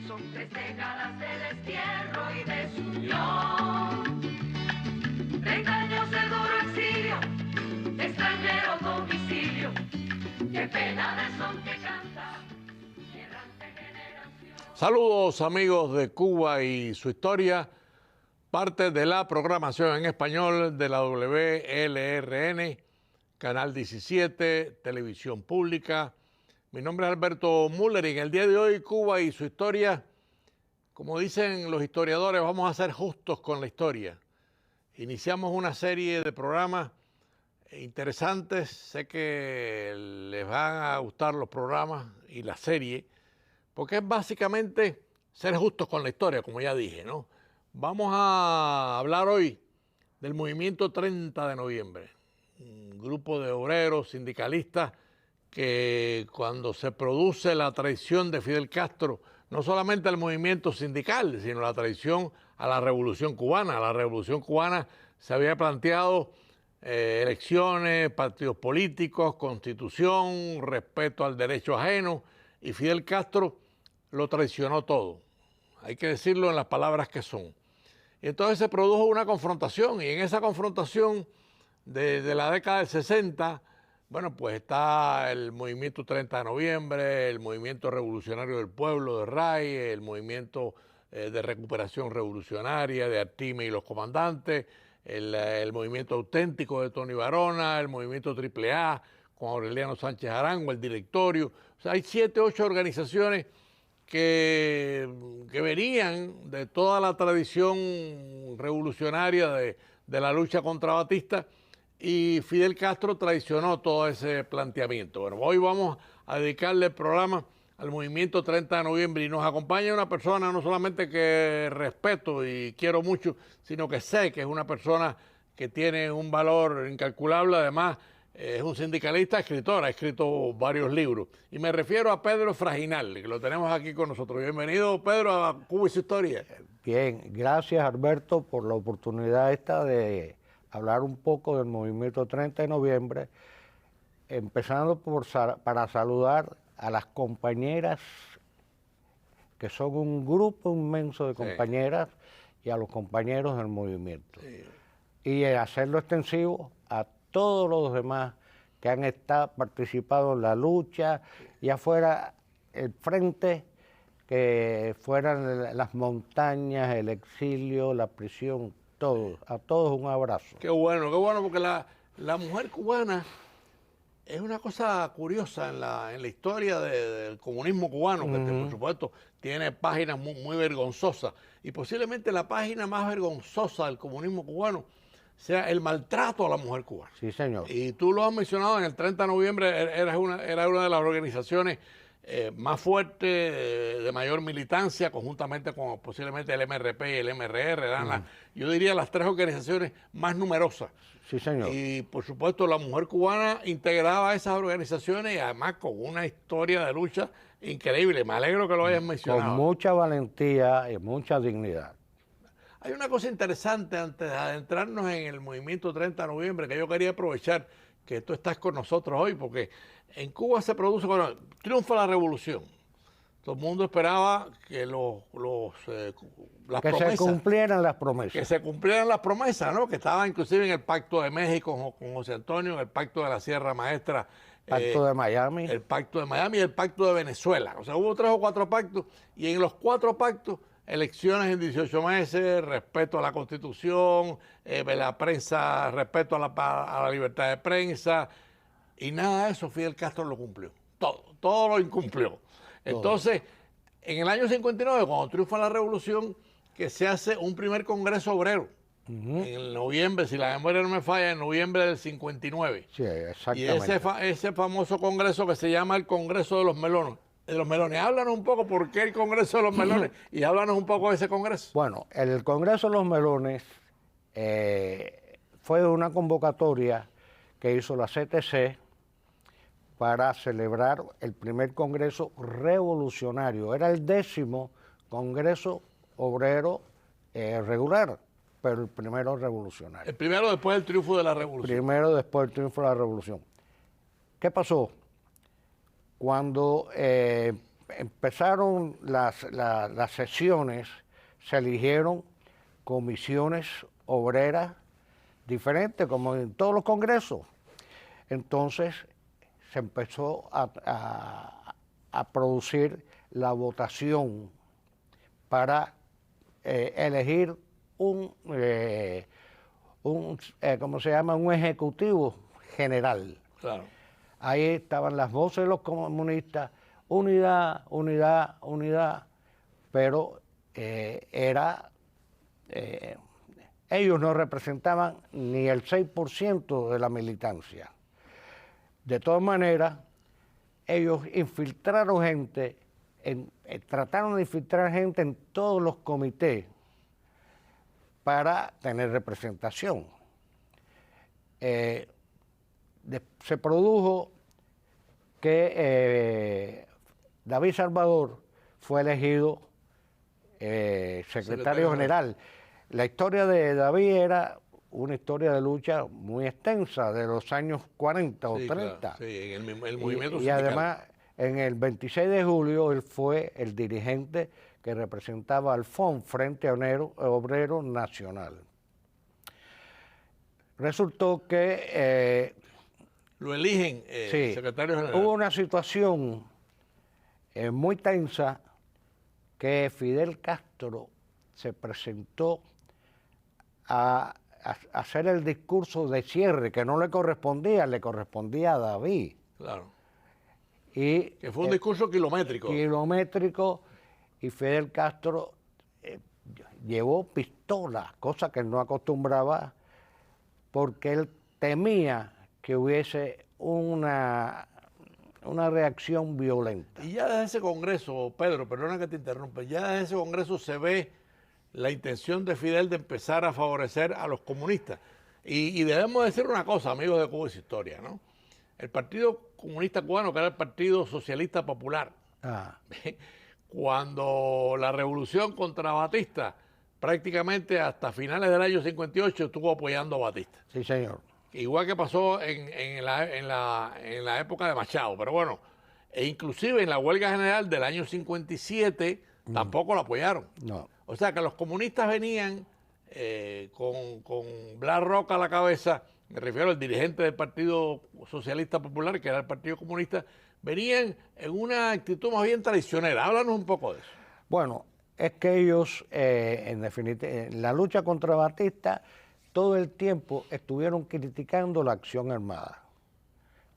Son 3 décadas de destierro y desunión, 30 años de duro exilio, de extranjero domicilio. Qué pena de son que canta mi errante generación. Saludos amigos de Cuba y su historia, parte de la programación en español de la WLRN, Canal 17, Televisión Pública. Mi nombre es Alberto Müller y en el día de hoy Cuba y su historia, como dicen los historiadores, vamos a ser justos con la historia. Iniciamos una serie de programas interesantes, sé que les van a gustar los programas y la serie, porque es básicamente ser justos con la historia, como ya dije, ¿no? Vamos a hablar hoy del movimiento 30 de noviembre, un grupo de obreros, sindicalistas, que cuando se produce la traición de Fidel Castro, no solamente al movimiento sindical, sino la traición a la Revolución Cubana. La Revolución Cubana se había planteado elecciones, partidos políticos, constitución, respeto al derecho ajeno, y Fidel Castro lo traicionó todo. Hay que decirlo en las palabras que son. Y entonces se produjo una confrontación, y en esa confrontación de la década del 60, bueno, pues está el movimiento 30 de noviembre, el movimiento revolucionario del pueblo de RAI, el movimiento de recuperación revolucionaria de Artime y los comandantes, el movimiento auténtico de Tony Barona, el movimiento AAA con Aureliano Sánchez Arango, el directorio. O sea, hay 7, 8 organizaciones que venían de toda la tradición revolucionaria de la lucha contra Batista, y Fidel Castro traicionó todo ese planteamiento. Bueno, hoy vamos a dedicarle el programa al movimiento 30 de noviembre y nos acompaña una persona no solamente que respeto y quiero mucho, sino que sé que es una persona que tiene un valor incalculable. Además, es un sindicalista, escritor, ha escrito varios libros. Y me refiero a Pedro Fraginal, que lo tenemos aquí con nosotros. Bienvenido, Pedro, a Cuba y su historia. Bien, gracias, Alberto, por la oportunidad esta de hablar un poco del movimiento 30 de noviembre, empezando para saludar a las compañeras, que son un grupo inmenso de compañeras, y a los compañeros del movimiento. Sí. Y hacerlo extensivo a todos los demás que han participado en la lucha, ya fuera el frente, que fueran las montañas, el exilio, la prisión, todos, a todos un abrazo. Qué bueno, porque la mujer cubana es una cosa curiosa en la historia del comunismo cubano, que por supuesto tiene páginas muy vergonzosas, y posiblemente la página más vergonzosa del comunismo cubano sea el maltrato a la mujer cubana. Sí, señor. Y tú lo has mencionado, en el 30 de noviembre era una de las organizaciones más fuertes, de mayor militancia, conjuntamente con posiblemente el MRP y el MRR, eran yo diría las 3 organizaciones más numerosas. Sí, señor. Y por supuesto la mujer cubana integraba esas organizaciones, y además con una historia de lucha increíble. Me alegro que lo hayas mencionado. Con mucha valentía y mucha dignidad. Hay una cosa interesante antes de adentrarnos en el movimiento 30 de noviembre que yo quería aprovechar que tú estás con nosotros hoy, porque en Cuba se produce, bueno, triunfa la revolución. Todo el mundo esperaba que se cumplieran las promesas. Que se cumplieran las promesas, ¿no? Que estaba inclusive en el Pacto de México con José Antonio, en el Pacto de la Sierra Maestra. Pacto de Miami. El Pacto de Miami y el Pacto de Venezuela. O sea, hubo 3 o 4 pactos, y en los 4 pactos, elecciones en 18 meses, respeto a la Constitución, la prensa, respeto a la libertad de prensa, y nada de eso Fidel Castro lo cumplió. Todo lo incumplió. Entonces, en el año 59, cuando triunfa la revolución, que se hace un primer congreso obrero, en noviembre, si la memoria no me falla, en noviembre del 59. Sí, exactamente. Y ese famoso congreso que se llama el Congreso de los Melones. Háblanos un poco por qué el Congreso de los Melones y háblanos un poco de ese Congreso. Bueno, el Congreso de los Melones fue una convocatoria que hizo la CTC para celebrar el primer Congreso revolucionario. Era el 10º Congreso Obrero regular, pero el primero revolucionario. El primero después del triunfo de la revolución. Primero después del triunfo de la revolución. ¿Qué pasó? Cuando empezaron las sesiones, se eligieron comisiones obreras diferentes, como en todos los congresos. Entonces se empezó a producir la votación para elegir ¿cómo se llama? Un ejecutivo general. Claro. Ahí estaban las voces de los comunistas, unidad, unidad, unidad, pero ellos no representaban ni el 6% de la militancia. De todas maneras, ellos infiltraron gente, trataron de infiltrar gente en todos los comités para tener representación. Se produjo que David Salvador fue elegido secretario general. La historia de David era una historia de lucha muy extensa de los años 40 o 30. Claro, sí, en el movimiento y sindical. además, en el 26 de julio, él fue el dirigente que representaba al FON, Frente Obrero Nacional. Resultó que lo eligen sí, secretario general. hubo una situación muy tensa que Fidel Castro se presentó a hacer el discurso de cierre, que no le correspondía, le correspondía a David. Claro. Y, Que fue un discurso kilométrico. Kilométrico, y Fidel Castro llevó pistola, cosa que no acostumbraba, porque él temía que hubiese una reacción violenta. Y ya desde ese Congreso, Pedro, perdona que te interrumpa, ya desde ese Congreso se ve la intención de Fidel de empezar a favorecer a los comunistas. Y debemos decir una cosa, amigos de Cuba y su historia, ¿no? El Partido Comunista Cubano, que era el Partido Socialista Popular, cuando la revolución contra Batista, prácticamente hasta finales del año 58, estuvo apoyando a Batista. Sí, señor. Igual que pasó en la época de Machado, pero bueno, e inclusive en la huelga general del año 57 tampoco lo apoyaron. No. O sea que los comunistas venían con Blas Roca a la cabeza, me refiero al dirigente del Partido Socialista Popular, que era el Partido Comunista, venían en una actitud más bien traicionera. Háblanos un poco de eso. Bueno, es que ellos, en definitiva, en la lucha contra Batista, todo el tiempo estuvieron criticando la acción armada.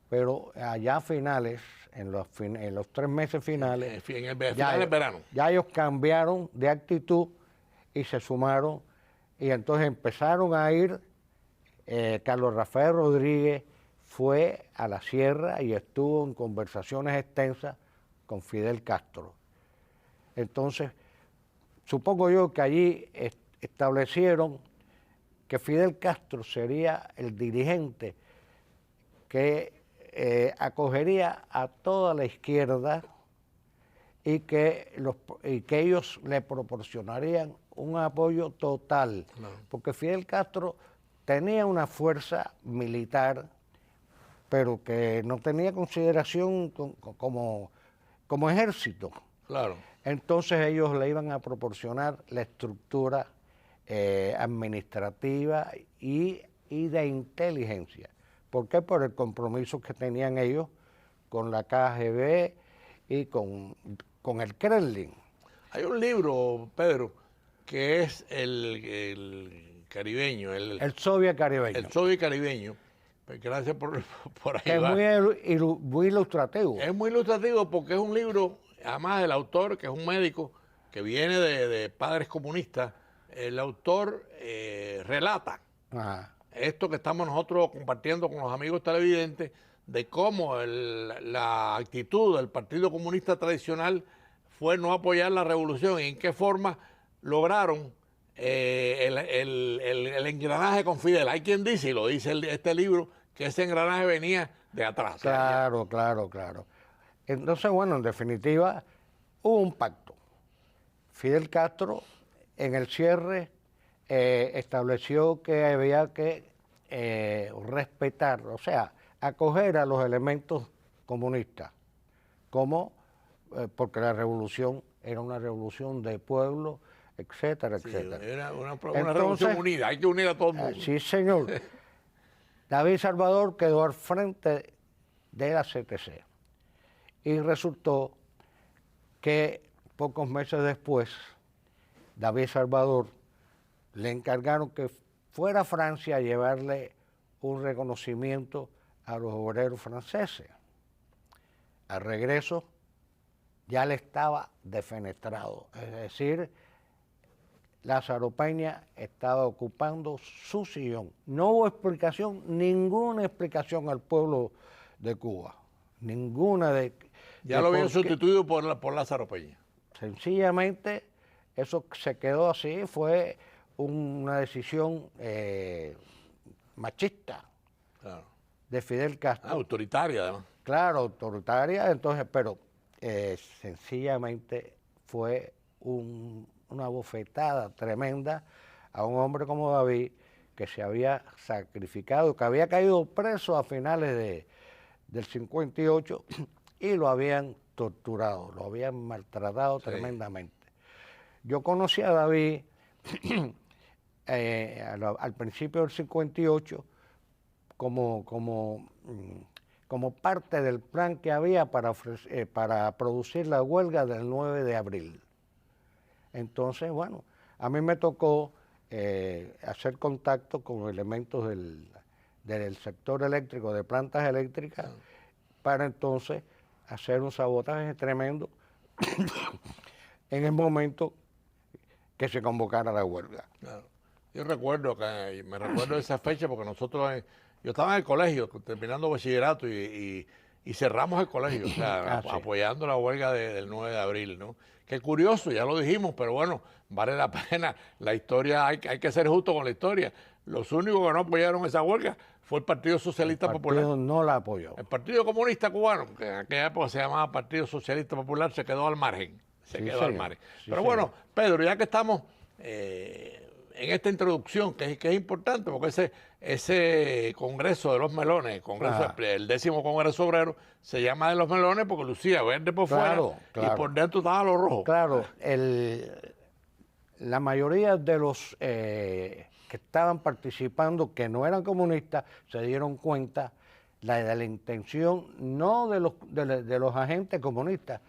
Pero allá a finales, en los 3 meses finales, En el final del verano. ya ellos cambiaron de actitud y se sumaron, y entonces empezaron a ir. Carlos Rafael Rodríguez fue a la sierra y estuvo en conversaciones extensas con Fidel Castro. Entonces, supongo yo que allí establecieron que Fidel Castro sería el dirigente que acogería a toda la izquierda y que ellos le proporcionarían un apoyo total, porque Fidel Castro tenía una fuerza militar, pero que no tenía consideración como ejército. Claro. Entonces ellos le iban a proporcionar la estructura administrativa y de inteligencia. ¿Por qué? Por el compromiso que tenían ellos con la KGB y con el Kremlin. Hay un libro, Pedro, que es el caribeño. El soviet caribeño. El soviet caribeño. Gracias por ahí. Que es muy ilustrativo. Es muy ilustrativo porque es un libro, además del autor, que es un médico que viene de padres comunistas, el autor relata esto que estamos nosotros compartiendo con los amigos televidentes, de cómo la actitud del Partido Comunista tradicional fue no apoyar la revolución y en qué forma lograron el engranaje con Fidel. Hay quien dice, y lo dice este libro, que ese engranaje venía de atrás. Claro. Entonces, bueno, en definitiva, hubo un pacto. Fidel Castro, en el cierre, estableció que había que respetar, o sea, acoger a los elementos comunistas, como porque la revolución era una revolución de pueblo, etcétera, Sí, etcétera. era una Entonces, revolución unida, hay que unir a todo el mundo. Sí, señor. David Salvador quedó al frente de la CTC y resultó que pocos meses después David Salvador le encargaron que fuera a Francia a llevarle un reconocimiento a los obreros franceses. Al regreso ya le estaba defenestrado, es decir, Lázaro Peña estaba ocupando su sillón. No hubo explicación, ninguna explicación al pueblo de Cuba, ninguna de... Ya lo habían sustituido por Lázaro Peña. Sencillamente eso se quedó así, fue una decisión machista Claro. de Fidel Castro. Autoritaria, además. Claro, autoritaria, entonces, pero sencillamente fue una bofetada tremenda a un hombre como David, que se había sacrificado, que había caído preso a finales del 58 y lo habían torturado, lo habían maltratado tremendamente. Yo conocí a David al principio del 58 como parte del plan que había para producir la huelga del 9 de abril. Entonces, bueno, a mí me tocó hacer contacto con elementos del sector eléctrico, de plantas eléctricas, para entonces hacer un sabotaje tremendo en el momento que se convocara la huelga. Claro. Yo recuerdo me recuerdo de esa fecha porque nosotros, yo estaba en el colegio terminando bachillerato y cerramos el colegio, o sea, apoyando la huelga del 9 de abril, ¿no? Qué curioso, ya lo dijimos, pero bueno, vale la pena. La historia, hay que ser justo con la historia. Los únicos que no apoyaron esa huelga fue el Partido Socialista Popular. El partido no la apoyó. El Partido Comunista Cubano, que en aquella época se llamaba Partido Socialista Popular, se quedó al margen. Al margen. Pero bueno, Pedro, ya que estamos en esta introducción, que es importante, porque ese Congreso de los Melones, el 10º Congreso Obrero, se llama de los Melones porque lucía verde por fuera y por dentro estaba lo rojo. Claro, la mayoría de los que estaban participando, que no eran comunistas, se dieron cuenta de la intención no de los agentes comunistas,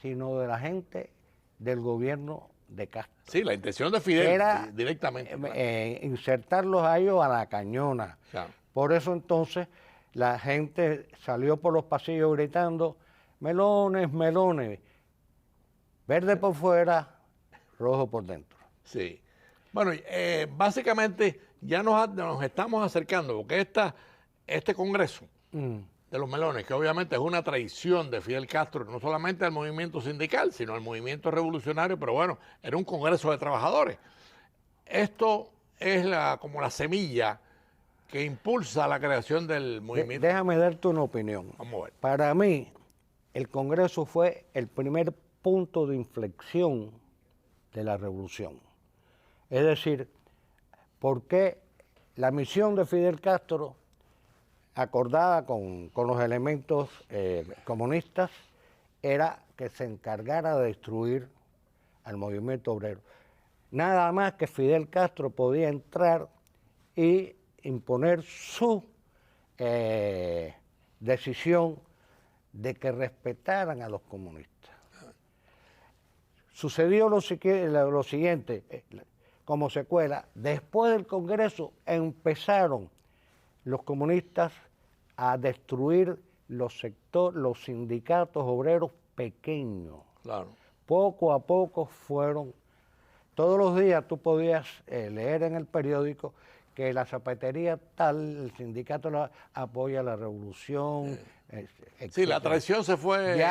sino de la gente del gobierno de Castro. Sí, la intención de Fidel era directamente. insertarlos a ellos a la cañona. Claro. Por eso entonces la gente salió por los pasillos gritando, melones, melones, verde por fuera, rojo por dentro. Sí. Bueno, básicamente ya nos estamos acercando, porque este Congreso de los Melones, que obviamente es una traición de Fidel Castro, no solamente al movimiento sindical, sino al movimiento revolucionario, pero bueno, era un Congreso de trabajadores. Esto es como la semilla que impulsa la creación del movimiento. Déjame darte una opinión. Vamos a ver. Para mí, el Congreso fue el primer punto de inflexión de la revolución. Es decir, ¿por qué la misión de Fidel Castro, acordada con los elementos comunistas, era que se encargara de destruir al movimiento obrero? Nada más que Fidel Castro podía entrar y imponer su decisión de que respetaran a los comunistas. Sucedió lo siguiente, como secuela, después del Congreso empezaron los comunistas a destruir los sindicatos obreros pequeños. Claro. Poco a poco fueron, todos los días tú podías leer en el periódico que la zapatería tal, el sindicato apoya la revolución. Sí, la traición se fue.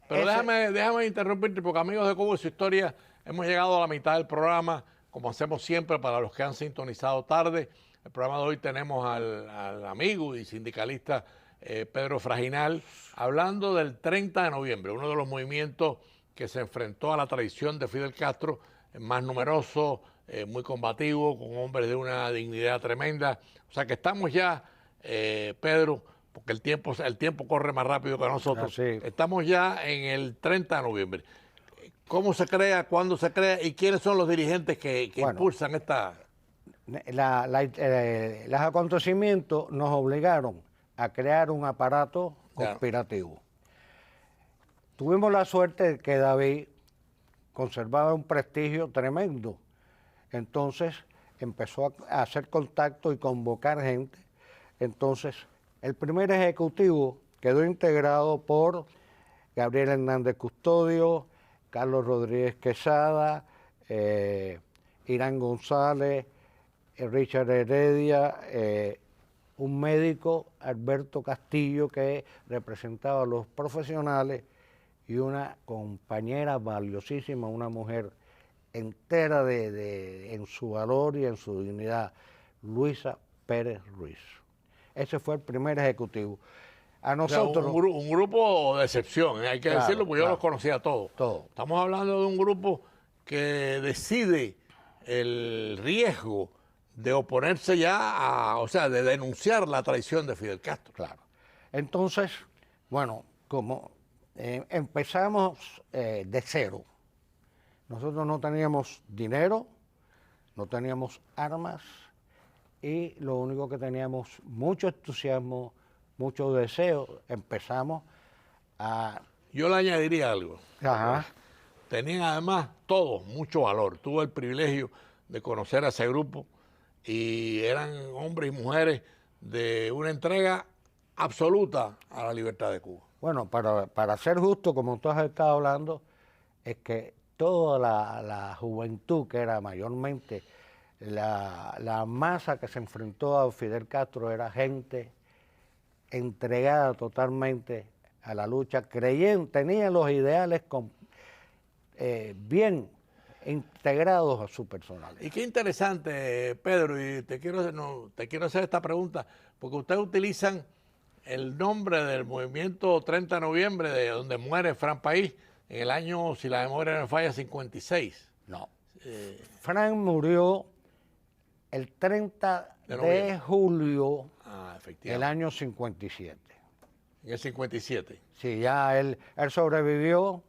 Pero déjame interrumpirte, porque amigos de Cuba y su historia, hemos llegado a la mitad del programa, como hacemos siempre para los que han sintonizado tarde. El programa de hoy tenemos al amigo y sindicalista Pedro Frajinal, hablando del 30 de noviembre, uno de los movimientos que se enfrentó a la traición de Fidel Castro, más numeroso, muy combativo, con hombres de una dignidad tremenda. O sea que estamos ya, Pedro, porque el tiempo corre más rápido que nosotros. Así. Estamos ya en el 30 de noviembre. ¿Cómo se crea, cuándo se crea y quiénes son los dirigentes que Bueno. impulsan esta? Los acontecimientos nos obligaron a crear un aparato Claro. conspirativo. Tuvimos la suerte de que David conservaba un prestigio tremendo. Entonces empezó a hacer contacto y convocar gente. Entonces, el primer ejecutivo quedó integrado por Gabriel Hernández Custodio, Carlos Rodríguez Quesada, Irán González, Richard Heredia, un médico, Alberto Castillo, que representaba a los profesionales, y una compañera valiosísima, una mujer entera en su valor y en su dignidad, Luisa Pérez Ruiz. Ese fue el primer ejecutivo. A O sea, nosotros... un grupo de excepción, hay que Claro, decirlo, porque yo claro. los conocía a todos. Todos. Estamos hablando de un grupo que decide el riesgo de oponerse ya o sea, de denunciar la traición de Fidel Castro. Claro. Entonces, bueno, como empezamos de cero. Nosotros no teníamos dinero, no teníamos armas y lo único que teníamos mucho entusiasmo, mucho deseo. Empezamos a... Yo le añadiría algo. Ajá. Tenían además todos mucho valor. Tuve el privilegio de conocer a ese grupo y eran hombres y mujeres de una entrega absoluta a la libertad de Cuba. Bueno, para ser justo, como tú has estado hablando, es que toda la juventud, que era mayormente la masa que se enfrentó a Fidel Castro, era gente entregada totalmente a la lucha, tenían los ideales bien integrados a su personalidad. Y qué interesante, Pedro, y te quiero hacer esta pregunta, porque ustedes utilizan el nombre del movimiento 30 de noviembre, de donde muere Fran País, en el año, si la memoria no me falla, 56. No. Fran murió el 30 de julio del Efectivamente. año 57. En el 57. Sí, ya él sobrevivió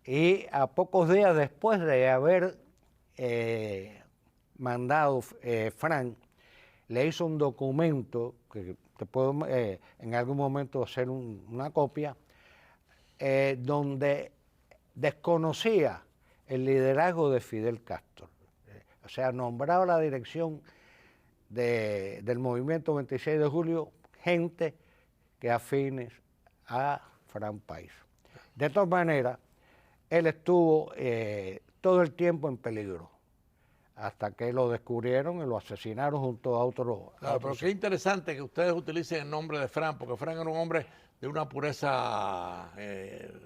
y a pocos días después de haber mandado Fran, le hizo un documento que te puedo en algún momento hacer una copia, donde desconocía el liderazgo de Fidel Castro. O sea, nombraba la dirección del movimiento 26 de julio gente que afines a Fran País. De todas maneras, él estuvo todo el tiempo en peligro, hasta que lo descubrieron y lo asesinaron junto a otro... Claro, pero qué interesante que ustedes utilicen el nombre de Fran, porque Fran era un hombre de una pureza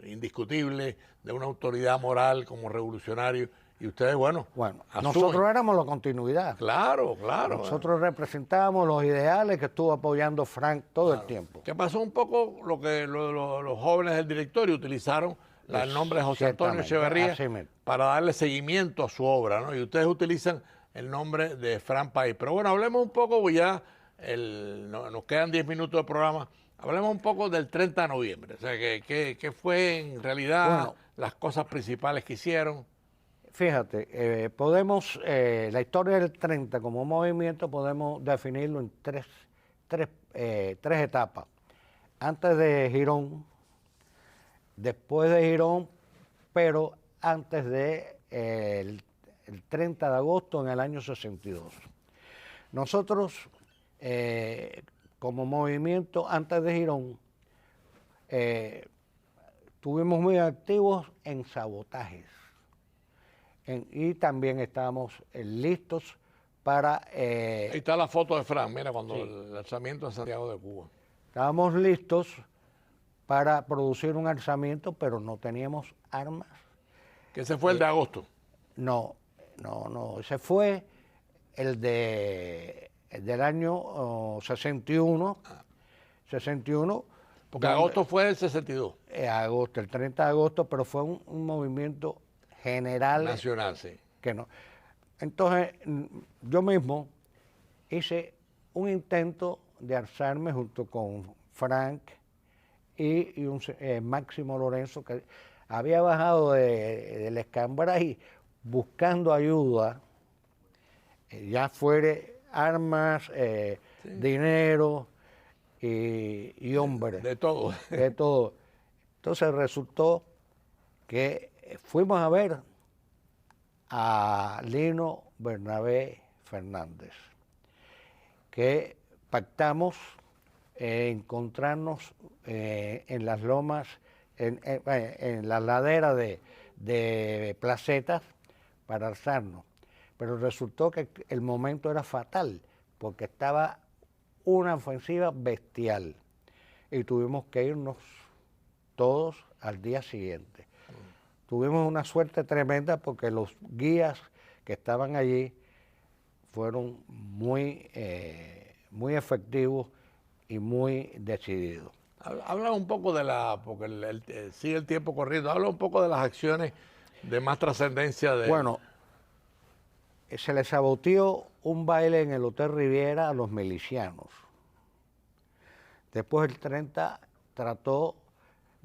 indiscutible, de una autoridad moral como revolucionario, y ustedes, bueno, asumen. Nosotros éramos la continuidad. Claro, claro. Nosotros representábamos los ideales que estuvo apoyando Frank todo el tiempo. Que pasó un poco lo que los jóvenes del directorio utilizaron el nombre de José Antonio Echeverría para darle seguimiento a su obra, ¿no? Y ustedes utilizan el nombre de Fran País. Pero bueno, hablemos un poco, pues ya nos quedan 10 minutos de programa, hablemos un poco del 30 de noviembre. O sea, ¿qué fue en realidad las cosas principales que hicieron? Fíjate, la historia del 30 como movimiento podemos definirlo en tres etapas. Antes de Girón, después de Girón, pero antes de el 30 de agosto en el año 62. Nosotros, como movimiento antes de Girón, estuvimos muy activos en sabotajes. Y también estábamos listos para... Ahí está la foto de Fran, mira, cuando el alzamiento en Santiago de Cuba. Estábamos listos para producir un alzamiento, pero no teníamos armas. ¿Que ese fue el de agosto? No, ese fue el del año 61. 61. Porque agosto fue el 62. Agosto, el 30 de agosto, pero fue un movimiento general. Nacional, sí. Que no. Entonces, yo mismo hice un intento de alzarme junto con Frank y Máximo Lorenzo, que había bajado del Escambray buscando ayuda, ya fuere armas, dinero y hombres. De todo. De todo. Entonces resultó que fuimos a ver a Lino Bernabé Fernández, que pactamos encontrarnos en las lomas, en la ladera de Placetas para alzarnos. Pero resultó que el momento era fatal, porque estaba una ofensiva bestial y tuvimos que irnos todos al día siguiente. Tuvimos una suerte tremenda porque los guías que estaban allí fueron muy efectivos y muy decididos. Habla un poco de porque sigue el tiempo corriendo, habla un poco de las acciones de más trascendencia de... Bueno, se les saboteó un baile en el Hotel Riviera a los milicianos. Después el 30 trató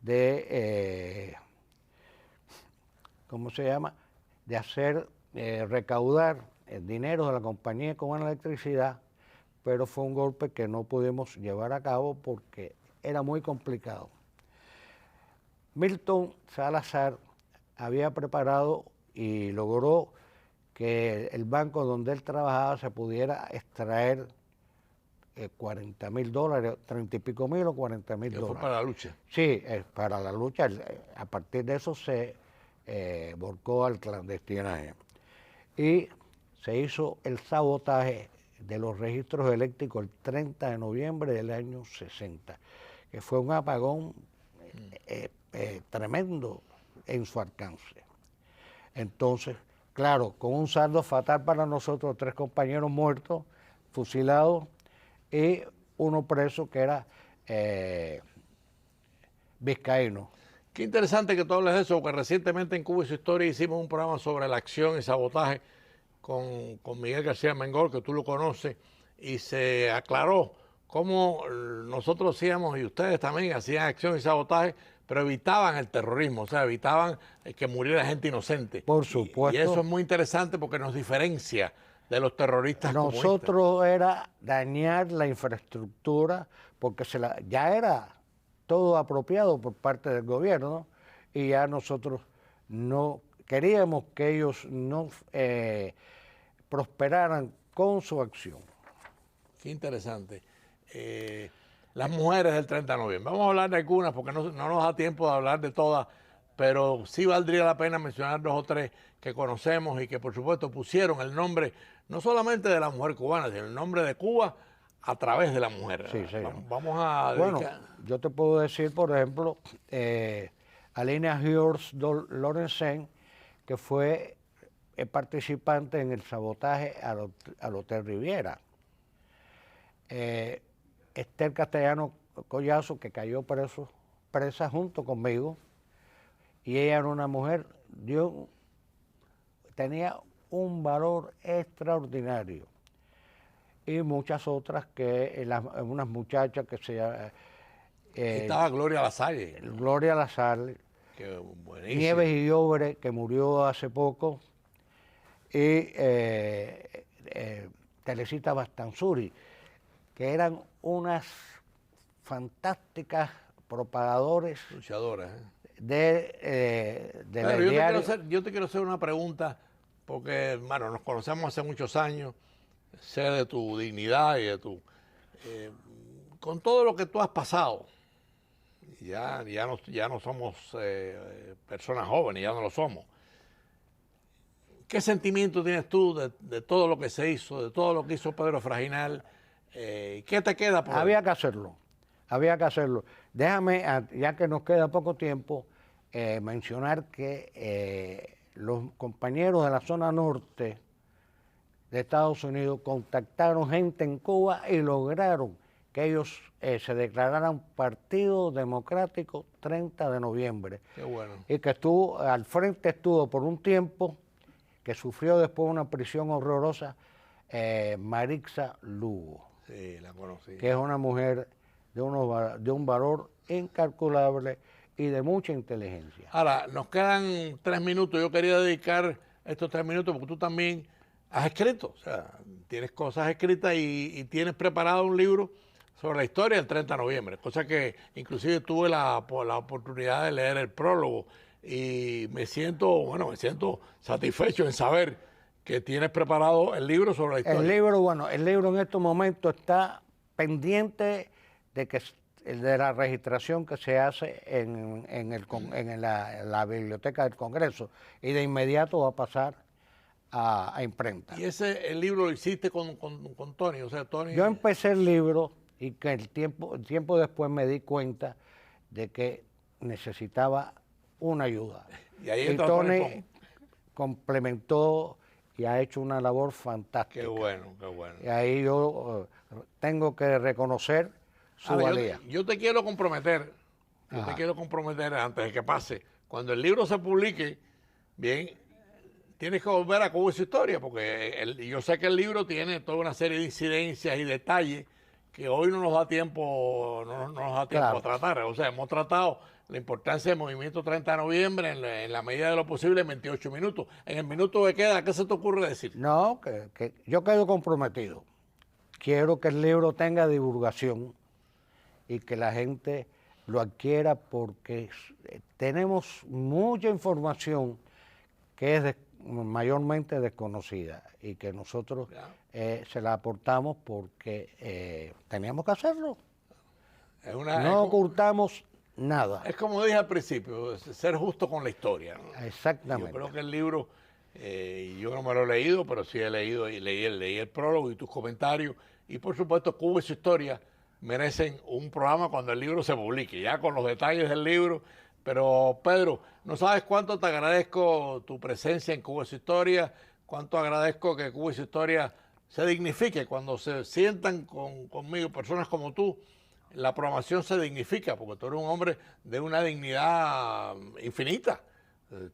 de, ¿cómo se llama?, de hacer, recaudar el dinero de la Compañía Cubana de Electricidad, pero fue un golpe que no pudimos llevar a cabo porque era muy complicado. Milton Salazar había preparado y logró que el banco donde él trabajaba se pudiera extraer $40,000, 30 y pico mil o $40,000. Fue para la lucha. Sí, para la lucha. A partir de eso se volcó al clandestinaje. Y se hizo el sabotaje de los registros eléctricos el 30 de noviembre del año 60, que fue un apagón tremendo en su alcance. Entonces, claro, con un saldo fatal para nosotros, 3 compañeros muertos, fusilados, y uno preso que era vizcaíno. Qué interesante que tú hables de eso, porque recientemente en Cuba y su historia hicimos un programa sobre la acción y sabotaje con Miguel García Mengol, que tú lo conoces, y se aclaró cómo nosotros hacíamos, y ustedes también hacían acción y sabotaje, pero evitaban el terrorismo, o sea, evitaban que muriera gente inocente. Por supuesto. Y eso es muy interesante porque nos diferencia de los terroristas comunistas. Nosotros era dañar la infraestructura, porque ya era todo apropiado por parte del gobierno, y ya nosotros no queríamos que ellos no prosperaran con su acción. Qué interesante. Las mujeres del 30 de noviembre. Vamos a hablar de algunas porque no nos da tiempo de hablar de todas, pero sí valdría la pena mencionar 2 o 3 que conocemos y que por supuesto pusieron el nombre no solamente de la mujer cubana, sino el nombre de Cuba a través de la mujer. Sí, sí. Vamos a dedicar... Bueno, yo te puedo decir, por ejemplo, Alina Hurst Lorenzen, que fue participante en el sabotaje al Hotel Riviera. Esther Castellano Collazo, que cayó presa junto conmigo, y ella era una mujer, tenía un valor extraordinario. Y muchas otras, unas muchachas que se... estaba Gloria Lasalle. Gloria Lasalle, Nieves y Llobre, que murió hace poco, y Teresita Bastanzuri, que eran unas fantásticas propagadoras. Luchadoras. Del diario. Yo te quiero hacer una pregunta, porque, bueno, nos conocemos hace muchos años, sé de tu dignidad y de tu... con todo lo que tú has pasado, ya no somos personas jóvenes, ya no lo somos. ¿Qué sentimiento tienes tú de todo lo que se hizo, de todo lo que hizo Pedro Fraginal? ¿Qué te queda por Había que hacerlo. Déjame, ya que nos queda poco tiempo, mencionar que los compañeros de la zona norte de Estados Unidos contactaron gente en Cuba y lograron que ellos se declararan Partido Democrático 30 de noviembre. Qué bueno. Y que al frente estuvo por un tiempo, que sufrió después una prisión horrorosa, Marixa Lugo. Sí, la conocí. Que es una mujer de un valor incalculable y de mucha inteligencia. Ahora, nos quedan 3 minutos. Yo quería dedicar estos 3 minutos porque tú también has escrito, o sea, tienes cosas escritas y tienes preparado un libro sobre la historia del 30 de noviembre, cosa que inclusive tuve la oportunidad de leer el prólogo y me siento satisfecho en saber que tienes preparado el libro sobre la historia. El libro en estos momentos está pendiente de la registración que se hace en la Biblioteca del Congreso y de inmediato va a pasar a imprenta. Y el libro lo hiciste con Tony, o sea, Tony... Yo empecé el libro y que el tiempo después me di cuenta de que necesitaba una ayuda. Y ahí Y Tony complementó y ha hecho una labor fantástica. Qué bueno, qué bueno. Y ahí yo tengo que reconocer su valía. Yo te quiero comprometer, antes de que pase, cuando el libro se publique, bien, tienes que volver a Cuba y su historia, porque yo sé que el libro tiene toda una serie de incidencias y detalles que hoy no nos da tiempo, Claro. a tratar. O sea, hemos tratado la importancia del movimiento 30 de noviembre en la medida de lo posible en 28 minutos. En el minuto que queda, ¿qué se te ocurre decir? No, que yo quedo comprometido. Quiero que el libro tenga divulgación y que la gente lo adquiera porque tenemos mucha información que es mayormente desconocida y que nosotros se la aportamos porque teníamos que hacerlo. No ocultamos nada. Es como dije al principio, ser justo con la historia, ¿no? Exactamente. Yo creo que el libro, yo no me lo he leído, pero sí he leído y leí el prólogo y tus comentarios. Y por supuesto, Cuba y su historia merecen un programa cuando el libro se publique, ya con los detalles del libro. Pero Pedro, no sabes cuánto te agradezco tu presencia en Cuba y su historia, cuánto agradezco que Cuba y su historia se dignifique cuando se sientan conmigo, personas como tú. La programación se dignifica porque tú eres un hombre de una dignidad infinita.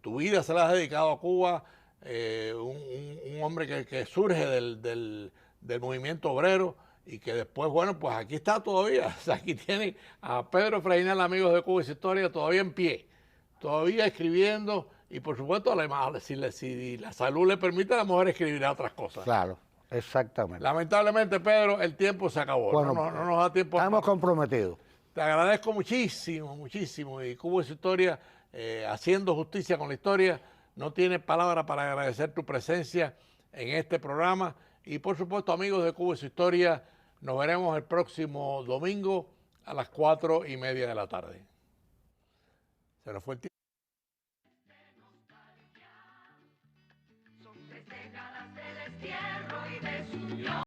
Tu vida se la has dedicado a Cuba, un hombre que surge del movimiento obrero y que después, bueno, pues aquí está todavía. O sea, aquí tiene a Pedro Freinal, amigos de Cuba y su historia, todavía en pie, todavía escribiendo y por supuesto, si la salud le permite, la mujer escribirá otras cosas. Claro. Exactamente. Lamentablemente, Pedro, el tiempo se acabó. Bueno, no nos da tiempo. Estamos comprometidos. Te agradezco muchísimo, muchísimo. Y Cuba y su historia, haciendo justicia con la historia, no tiene palabra para agradecer tu presencia en este programa. Y por supuesto, amigos de Cuba y su historia, nos veremos el próximo domingo a las 4:30 de la tarde. Se nos fue el tiempo.